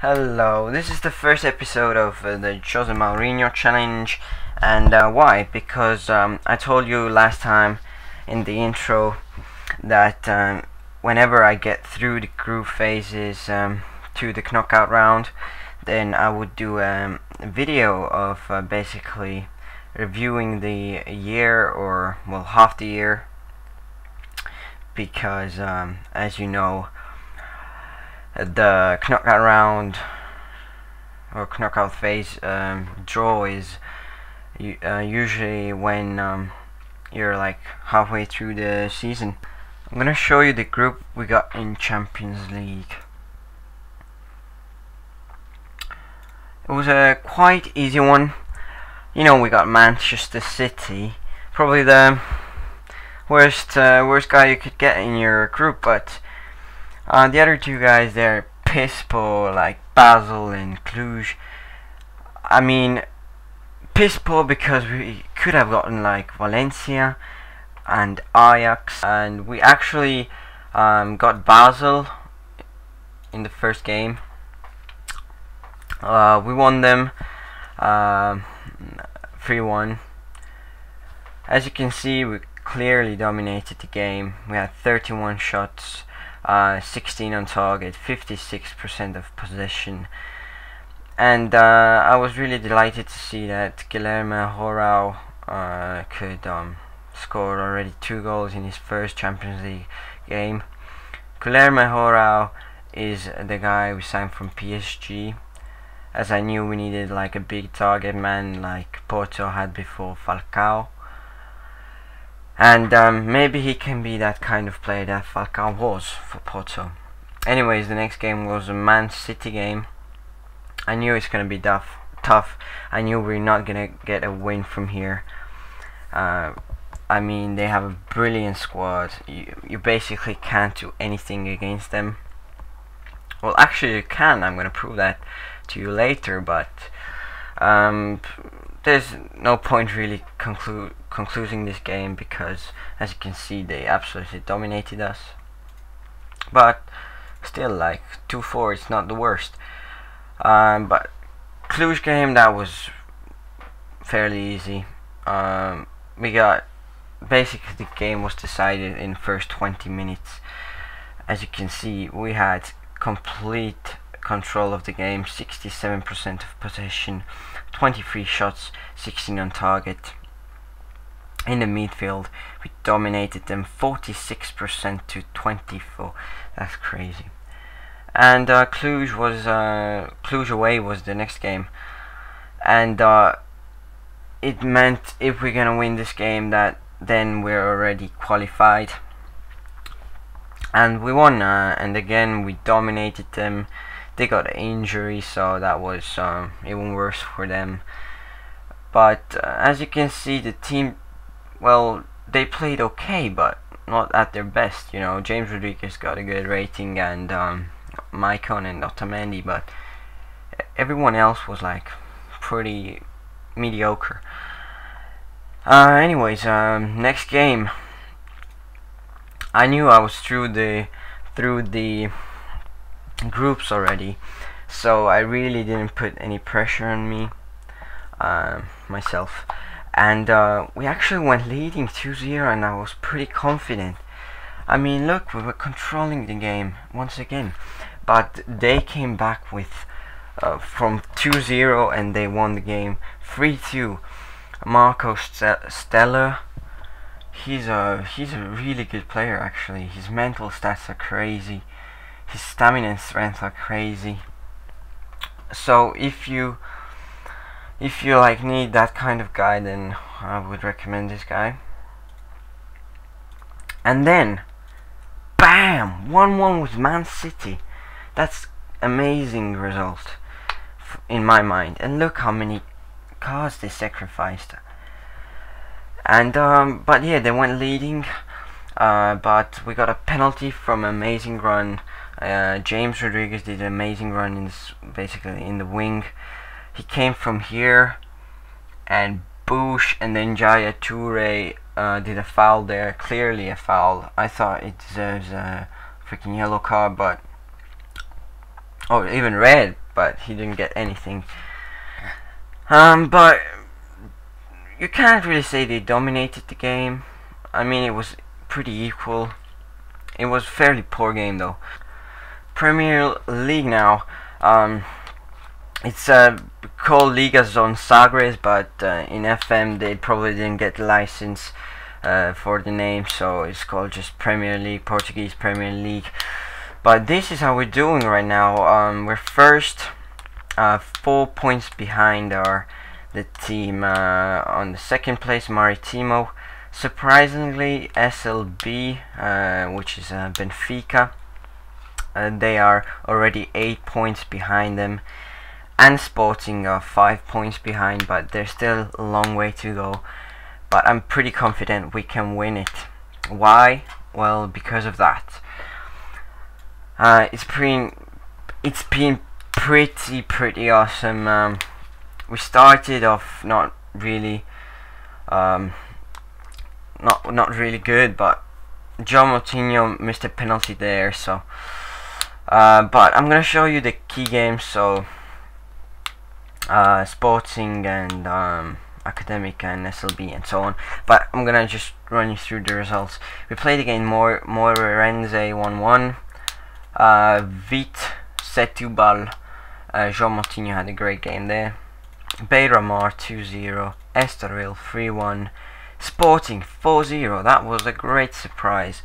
Hello, this is the first episode of the José Mourinho challenge, and why? Because I told you last time in the intro that whenever I get through the group phases to the knockout round, then I would do a video of basically reviewing the year, or well, half the year, because as you know, the knockout round or knockout phase draw is usually when you're like halfway through the season. I'm gonna show you the group we got in Champions League. It was a quite easy one. You know, we got Manchester City, probably the worst guy you could get in your group, but the other two guys there, piss poor, like Basel and Cluj. I mean, piss poor because we could have gotten like Valencia and Ajax, and we actually got Basel in the first game. We won them 3-1. As you can see, we clearly dominated the game. We had 31 shots, 16 on target, 56% of possession, and I was really delighted to see that Guilherme Horao could score already 2 goals in his first Champions League game. Guilherme Horao is the guy we signed from PSG, as I knew we needed like a big target man like Porto had before Falcao. And maybe he can be that kind of player that Falcao was for Porto. Anyways, the next game was a Man City game. I knew it's going to be tough. I knew we're not going to get a win from here. I mean, they have a brilliant squad. You basically can't do anything against them. Well, actually you can. I'm going to prove that to you later, but there's no point really concluding this game, because as you can see, they absolutely dominated us. But still, like 2-4, it's not the worst. But Cluj game, that was fairly easy. We got basically, the game was decided in the first 20 minutes. As you can see, we had complete control of the game, 67% of possession, 23 shots, 16 on target. In the midfield, we dominated them, 46% to 24. That's crazy. And Cluj away was the next game, and it meant if we're gonna win this game, that then we're already qualified. And we won, and again we dominated them. They got an injury, so that was even worse for them. But as you can see, the team, well, they played okay, but not at their best. You know, James Rodriguez got a good rating, and Maicon and Otamendi, but everyone else was like pretty mediocre. Anyways, next game, I knew I was through the groups already, so I really didn't put any pressure on me myself, and we actually went leading 2-0, and I was pretty confident. I mean, look, we were controlling the game once again, but they came back with from 2-0, and they won the game 3-2. Marco Stella, he's a really good player actually. His mental stats are crazy. His stamina and strength are crazy. So if you like need that kind of guy, then I would recommend this guy. And then, bam! 1-1 with Man City. That's amazing result in my mind. And look how many cards they sacrificed. And but yeah, they went leading. But we got a penalty from amazing run. James Rodriguez did an amazing run in basically in the wing. He came from here, and Bush and then Jaya Toure did a foul there, clearly a foul. I thought it deserves a freaking yellow card, but or even red, but he didn't get anything. But you can't really say they dominated the game. I mean, it was pretty equal. It was a fairly poor game though. Premier League now. It's called Liga Zone Sagres, but in FM they probably didn't get the license for the name, so it's called just Premier League, Portuguese Premier League. But this is how we're doing right now. We're first, 4 points behind the team on the second place, Maritimo. Surprisingly, SLB, which is Benfica, they are already 8 points behind them, and Sporting are 5 points behind, but there's still a long way to go. But I'm pretty confident we can win it. Why? Well, because of that. It's been pretty awesome. We started off not really not really good, but José Mourinho missed a penalty there, so but I'm gonna show you the key games, so Sporting and Academic and SLB and so on, but I'm gonna just run you through the results. We played again Moreirense 1-1, Vit Setúbal, José Mourinho had a great game there, Beira-Mar 2-0, Estoril 3-1, Sporting 4-0. That was a great surprise.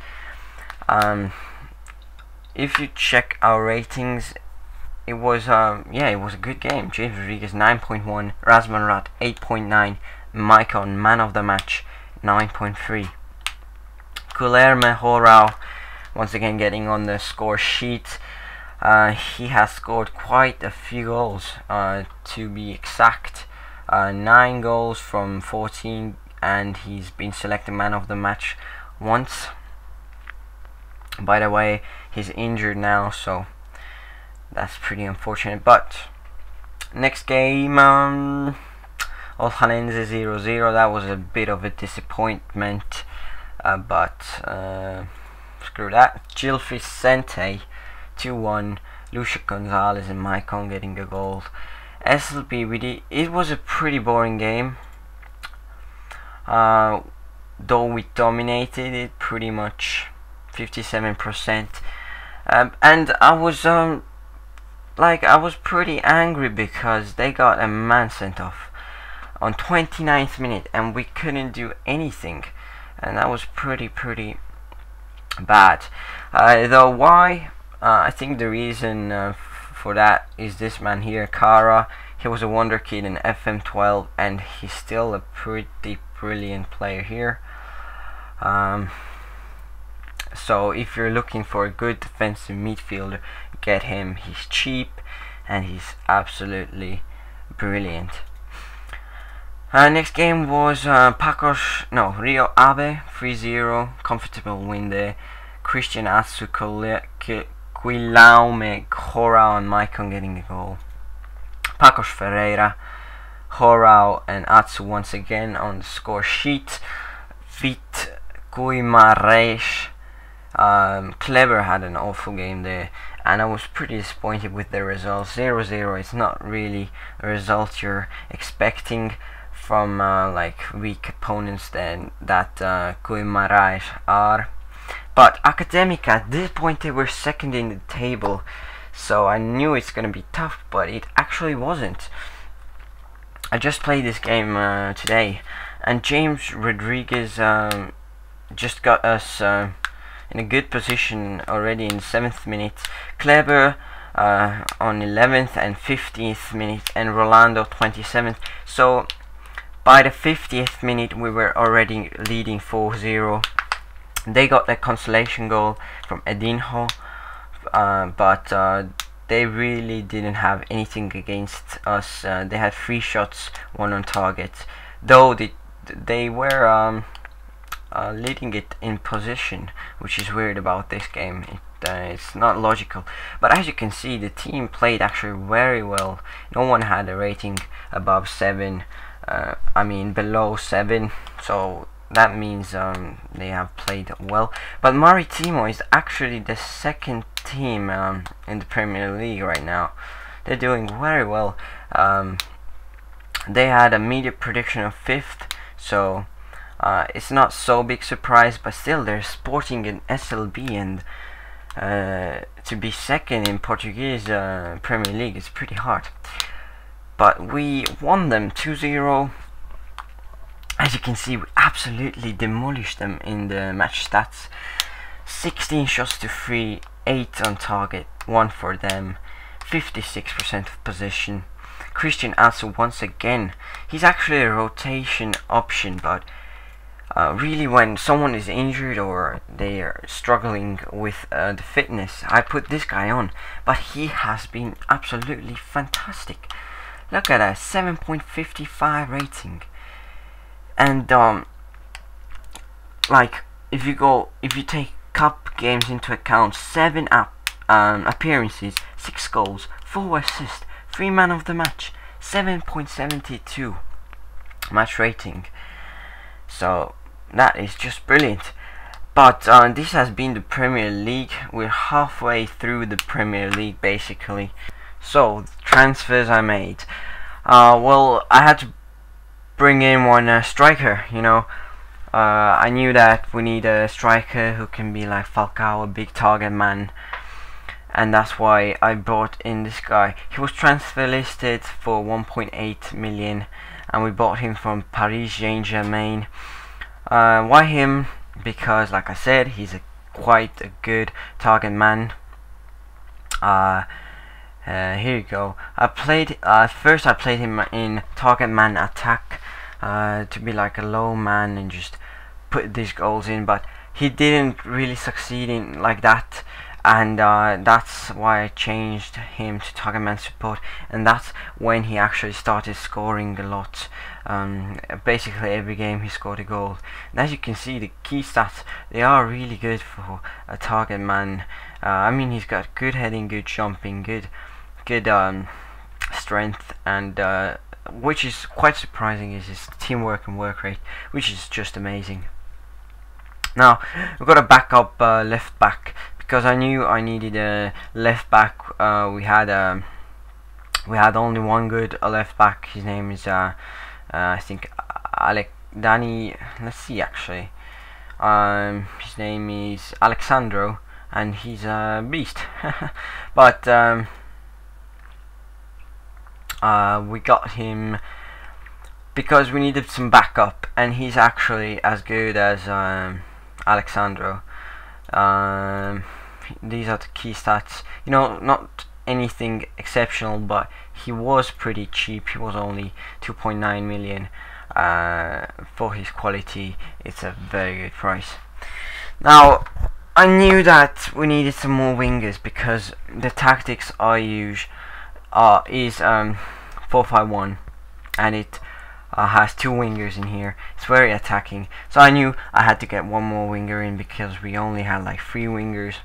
If you check our ratings, it was it was a good game. James Rodriguez 9.1, Razman Rat 8.9, Maicon man of the match 9.3. Guilherme Horao once again getting on the score sheet. He has scored quite a few goals, to be exact, 9 goals from 14, and he's been selected man of the match once. By the way, he's injured now, so that's pretty unfortunate. But next game, Olhanense 0-0. That was a bit of a disappointment, but screw that. Gil Vicente 2-1. Lucia Gonzalez and Maicon getting a goal. SLB, it was a pretty boring game. Though we dominated it pretty much 57%, and I was pretty angry because they got a man sent off on 29th minute and we couldn't do anything, and that was pretty bad. Though why? I think the reason for that is this man here, Kara. He was a wonder kid in FM12 and he's still a pretty brilliant player here. So if you're looking for a good defensive midfielder, get him. He's cheap and he's absolutely brilliant. Next game was Rio Ave 3-0, comfortable win there. Christian Atsu, Guilherme Horao and Maicon getting the goal. Pacos Ferreira, Horao and Atsu once again on the score sheet. Vit Guimarães, Clever had an awful game there, and I was pretty disappointed with the results. 0-0 is not really a result you're expecting from like weak opponents that Guimarães are. But Academic, at this point they were second in the table, so I knew it's gonna be tough, but it actually wasn't. I just played this game today, and James Rodriguez just got us in a good position already in 7th minute. Kleber on 11th and 15th minute, and Rolando 27th. So by the 50th minute we were already leading 4-0. They got the consolation goal from Edinho, but they really didn't have anything against us. They had 3 shots, 1 on target, though they were leading it in position, which is weird about this game. It's not logical, but as you can see, the team played actually very well. No one had a rating above 7, I mean below 7, so that means they have played well. But Maritimo is actually the second team in the Premier League right now, they're doing very well. They had a media prediction of 5th, so it's not so big surprise, but still they're sporting an SLB, and to be second in Portuguese Premier League is pretty hard. But we won them 2-0. As you can see, we absolutely demolished them in the match stats. 16 shots to 3, 8 on target, 1 for them, 56% of possession. Christian also, once again, he's actually a rotation option, but really when someone is injured or they are struggling with the fitness, I put this guy on, but he has been absolutely fantastic. Look at that, 7.55 rating. And like if you take cup games into account, 7 appearances, 6 goals, 4 assists, 3 man of the match, 7.72 match rating. So that is just brilliant. But this has been the Premier League. We're halfway through the Premier League basically. So transfers I made. Well, I had to bring in one striker, you know. I knew that we need a striker who can be like Falcao, a big target man, and that's why I brought in this guy. He was transfer listed for 1.8 million, and we bought him from Paris Saint-Germain. Why him? Because, like I said, he's quite a good target man. Here you go. First I played him in target man attack, to be like a low man and just put these goals in, but he didn't really succeed in like that, and that's why I changed him to target man support, and that's when he actually started scoring a lot. Basically every game he scored a goal, and as you can see, the key stats, they are really good for a target man. I mean, he's got good heading, good jumping, good strength, and which is quite surprising is his teamwork and work rate, which is just amazing. Now we've got a backup left back, because I knew I needed a left back. We had only one good left back. His name is I think Danny. Let's see, actually, his name is Alexandro, and he's a beast. But we got him because we needed some backup, and he's actually as good as Alexandro. These are the key stats. You know, not anything exceptional, but he was pretty cheap. He was only 2.9 million. For his quality, it's a very good price. Now, I knew that we needed some more wingers, because the tactics I use is 4-5-1, and it has 2 wingers in here. It's very attacking, so I knew I had to get one more winger in, because we only had like 3 wingers,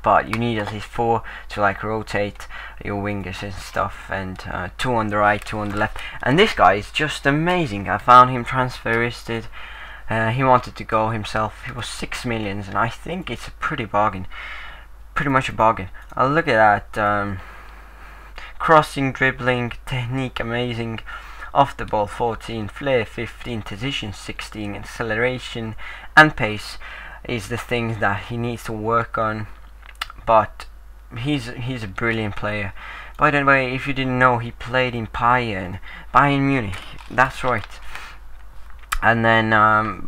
but you need at least 4 to like rotate your wingers and stuff, and 2 on the right, 2 on the left. And this guy is just amazing. I found him transfer listed. He wanted to go himself. He was 6 million, and I think it's a pretty much a bargain. Look at that. Crossing, dribbling, technique amazing, off the ball 14, flair 15, position 16, acceleration and pace is the things that he needs to work on, but he's a brilliant player. By the way, if you didn't know, he played in Bayern Munich, that's right. And then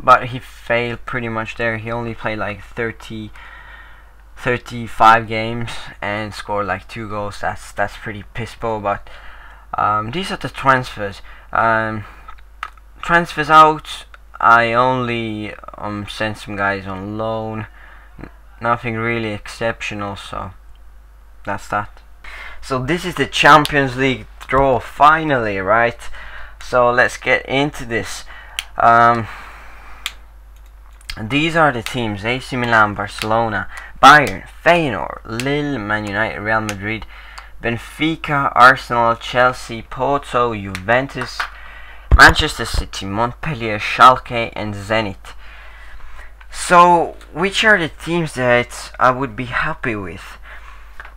but he failed pretty much there. He only played like 35 games and scored like 2 goals. That's pretty piss poor. But these are the transfers. Transfers out, I only sent some guys on loan. Nothing really exceptional, so that's that. So this is the Champions League draw finally, right? So let's get into this. These are the teams: AC Milan, Barcelona, Bayern, Feyenoord, Lille, Man United, Real Madrid, Benfica, Arsenal, Chelsea, Porto, Juventus, Manchester City, Montpellier, Schalke and Zenit. So which are the teams that I would be happy with?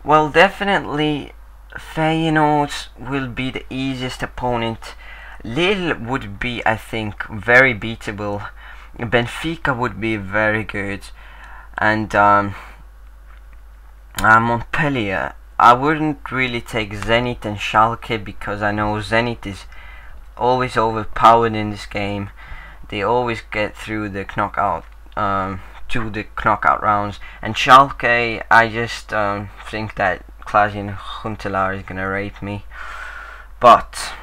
Well, definitely Feyenoord will be the easiest opponent. Lille would be, I think, very beatable. Benfica would be very good, and Montpellier. I wouldn't really take Zenit and Schalke because I know Zenit is always overpowered in this game. They always get through the knockout to the knockout rounds, and Schalke, I just think that Klaas-Jan Huntelaar is gonna rape me. But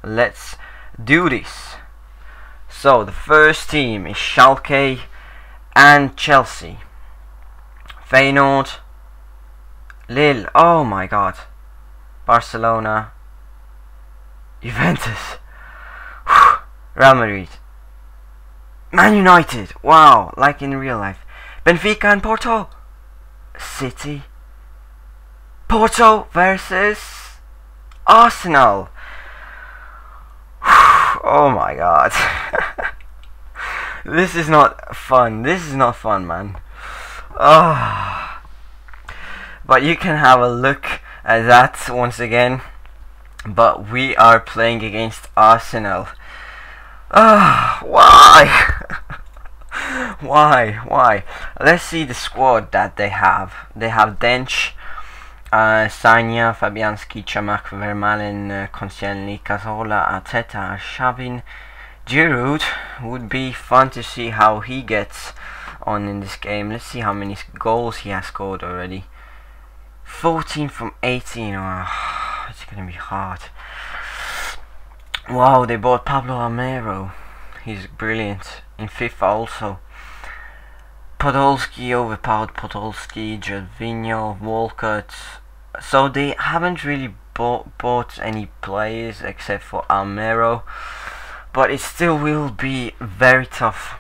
let's do this. So the first team is Schalke and Chelsea. Feyenoord, Lille, oh my god, Barcelona, Juventus, Real Madrid, Man United, wow, like in real life, Benfica and Porto, City, Porto versus Arsenal. Oh my god. This is not fun. This is not fun, man. Oh. But you can have a look at that once again. But we are playing against Arsenal. Why? Why? Let's see the squad that they have. They have Dench, Sagna, Fabianski, Chamak, Vermaelen, Koscielny, Cazorla, Arteta, Shabin, Giroud. Would be fun to see how he gets on in this game. Let's see how many goals he has scored already. 14 from 18. Oh, it's gonna be hard. Wow, they bought Pablo Almero. He's brilliant in FIFA also. Podolski, overpowered Podolski, Gervinho, Walcott. So they haven't really bought any players except for Almero, but it still will be very tough.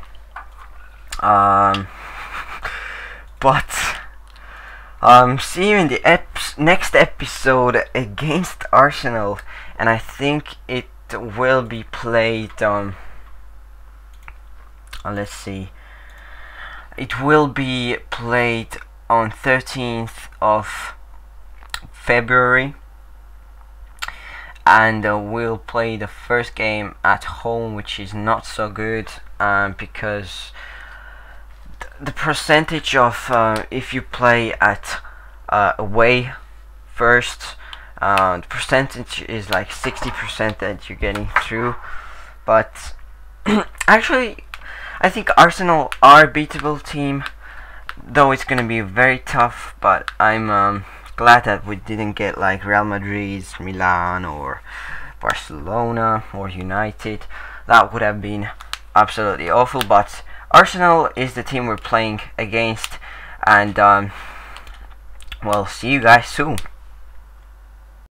See you in the next episode against Arsenal, and I think it will be played. Let's see. It will be played on 13th of February, and we'll play the first game at home, which is not so good because the percentage of if you play at away first, the percentage is like 60% that you're getting through. But actually, I think Arsenal are a beatable team, though it's gonna be very tough. But I'm glad that we didn't get like Real Madrid, Milan, or Barcelona, or United. That would have been absolutely awful. But Arsenal is the team we're playing against, and well, see you guys soon.